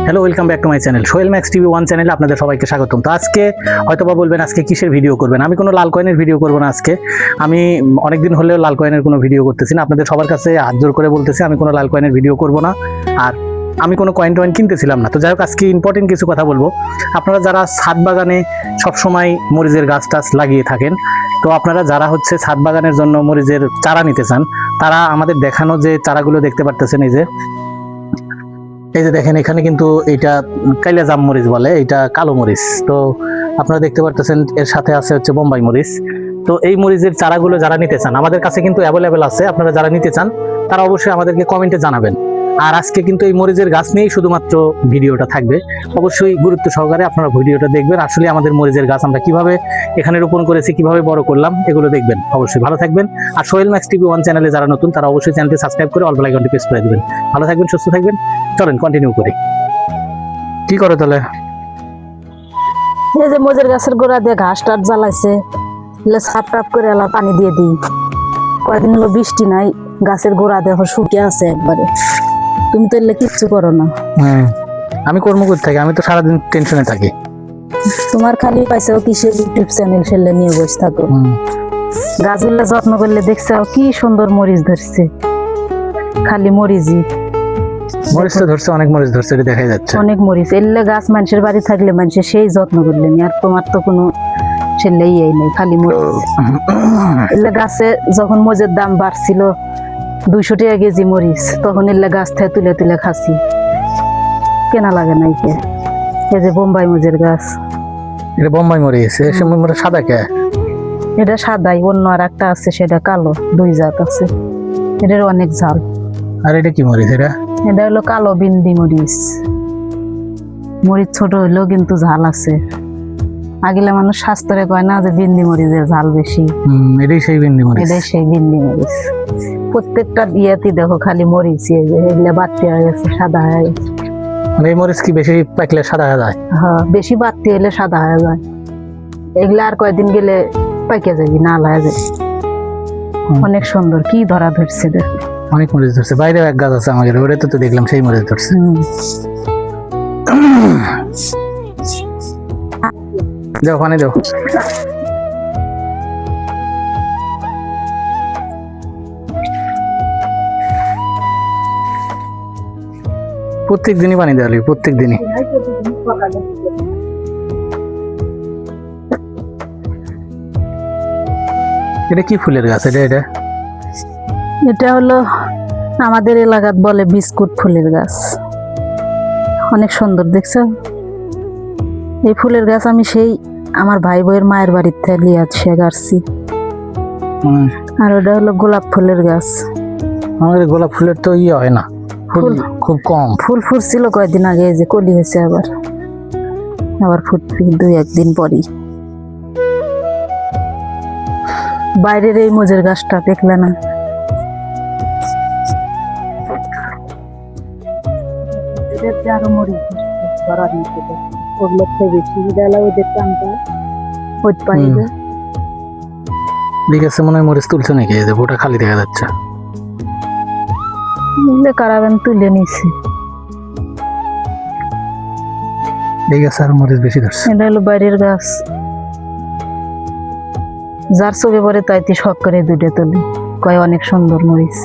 Hello, welcome back to my channel Sohel max TV 1 চ্যানেলে আপনাদের সবাইকে স্বাগতম। তো আজকে হয়তোবা বলবেন আজকে কিসের ভিডিও করবেন। আমি কোনো লাল কয়েনের ভিডিও করব না। আজকে আমি অনেকদিন হলেও লাল কয়েনের কোনো ভিডিও করতেছি না। আপনাদের সবার কাছে হাত জোর করে বলতেছি আমি কোনো লাল কয়েনের ভিডিও করব না, আর আমি কোনো কয়েন টয়েন কিনতেছিলাম না। তো যাই হোক, আজকে ইম্পর্টেন্ট কিছু কথা বলবো। আপনারা যারা ছাদ বাগানে সবসময় মরিচের গাছ টাছ লাগিয়ে থাকেন, তো আপনারা যারা হচ্ছে ছাদ বাগানের জন্য মরিচের চারা নিতে চান, তারা আমাদের দেখানো যে চারাগুলো দেখতে পারতেছেন, এই যে দেখেন, এখানে কিন্তু এটা কাইলা জাম মরিচ বলে, এটা কালো মরিচ। তো আপনারা দেখতে পারতেছেন এর সাথে আছে হচ্ছে বোম্বাই মরিচ। তো এই মরিচের চারাগুলো যারা নিতে চান আমাদের কাছে কিন্তু অ্যাভেলেবেল আছে। আপনারা যারা নিতে চান তারা অবশ্যই আমাদেরকে কমেন্টে জানাবেন। আর আজকে কিন্তু এই মরিচের গাছ নিয়েই শুধুমাত্র ভিডিওটা থাকবে। অবশ্যই গুরুত্ব সহকারে আপনারা ভিডিওটা দেখবেন। আসলে আমাদের মরিচের গাছ আমরা কিভাবে এখানে রোপণ করেছি, কিভাবে বড় করলাম, এগুলো দেখবেন। অবশ্যই ভালো থাকবেন। আর সোহেল ম্যাক্স টিভি 1 চ্যানেলে যারা নতুন তারা অবশ্যই চ্যানেলটি সাবস্ক্রাইব করে অল বেল আইকনটি প্রেস করে দিবেন। ভালো থাকবেন, সুস্থ থাকবেন। চলেন কন্টিনিউ করি। কি করে তাহলে? এই যে মরিচের গাছের গোড়া দিয়ে ঘাস টাট জ্বালাইছে, সাপ টাপ করে এলা পানি দিয়ে দিই। কয়েকদিন হলো বৃষ্টি নাই, গাছের গোড়া দেখো শুকিয়ে আছে একবারে। তুমি তো এলে কিচ্ছু করো না। আমি কর্ম করতে থাকি, আমি তো সারাদিন টেনশনে থাকি। তোমার খালি পাইছো কিসের ইউটিউব চ্যানেল ফেললে নিয়ে বসে থাকো। গাছগুলো যত্ন করলে দেখছো কি সুন্দর মরিচ ধরছে, খালি মরিচই। মরিচ তো ধরছে, অনেক মরিচ ধরছে, এটা দেখা যাচ্ছে অনেক মরিচ। এলে গাছ মানুষের বাড়ি থাকলে মানুষের সেই যত্ন করলেন, আর তোমার তো কোনো ছেলে ইয়ে নেই, খালি মরিচ। এলে গাছে যখন মরিচের দাম বাড়ছিল 200 টাকা কেজি মরিচ, তখন এলে গাছ থেকে তুলে তুলে খাচ্ছি, কেনা লাগে নাই কে। এই যে বোম্বাই মরিচের গাছ, এটা বোম্বাই মরিচ। এর সময় মোটা সাদা কে? এটা সাদাই, অন্য আর একটা আছে সেটা কালো, 2 জাত আছে। এটার অনেক ঝাল। আর এটা কি মরিচ? এটা হলো কালো বিন্দি মরিচ। মরিচ ছোট হইলেও কিন্তু ঝাল আছে। আগিলে মানুষ শাস্ত্রে কয় না যে বিন্দি মরিচের ঝাল বেশি। এটাই সেই বিন্দি মরিচ। এটাই সেই বিন্দি মরিচ। প্রত্যেকটা ইয়েতে দেখো খালি মরিচ, এগুলো বাড়তি হয়ে গেছে, সাদা হয়ে গেছে। মানে এই মরিচ কি বেশি পাকলে সাদা হয়ে যায়? হ্যাঁ, বেশি বাড়তি হলে সাদা হয়ে যায়। এগুলা আর কয়েকদিন গেলে পাইকে যাবি, না হয়ে যায়। অনেক সুন্দর, কি ধরা ধরছে দেখ। অনেক মরিচ ধরছে। বাইরে এক গাছ আছে আমাদের, ওটা তো দেখলাম সেই মরিচ ধরছে। যাও পানি দাও। প্রত্যেক দিনই পানি দেওয়া লাগে, প্রত্যেক দিনই। এটা কি ফুলের গাছ? এটা হলো আমাদের এলাকাত বলে বিস্কুট ফুলের গাছ। অনেক সুন্দর দেখছো। এই ফুলের গাছ আমি সেই আমার ভাই বউয়ের মায়ের বাড়ির থেকে লিয়ে আসছি গাছছি। আর ওটা হলো গোলাপ ফুলের গাছ। আমাদের গোলাপ ফুলের তো ইয়ে হয় না, ফুল খুব কম। ফুল ফুটছিল কয়েকদিন আগে, এই যে কলি হয়েছে, আবার ফুটবে 2-1 দিন পরই। বাইরের এই মরিচের গাছটা দেখলে না? আরো মরিচ ধরা দিতে ওগুলো বেশি দেলা, ওদের টানটা ওই পানি দেয়। ঠিক আছে, মনে হয় মরিচ তুলছে নাকি? এই যে ওটা খালি দেখা যাচ্ছে। কারাবেন তুলে নিছি। ঠিক আছে, আর মরিচ বেশি ধরছে। এটা হলো বাইরের গাছ, যার চোখে পড়ে তাইতে শখ করে 2টা তুলি, কয় অনেক সুন্দর মরিচ।